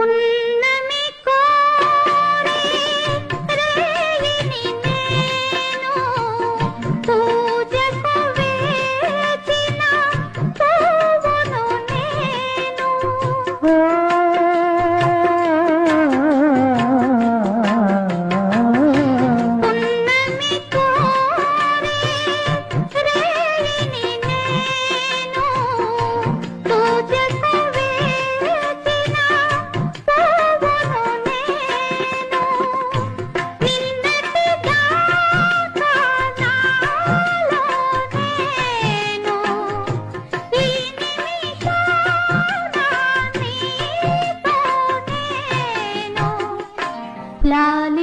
పున్నమి కోరే రేయిని నేను పూజకు వేచిన పువ్వును నేను పున్నమి కోరే రేయిని నేను పూజకు వేచిన పువ్వును నేను నిన్నటి దాకా నాలో నేను ఈ నిమిషాన నీతో నేను లాలి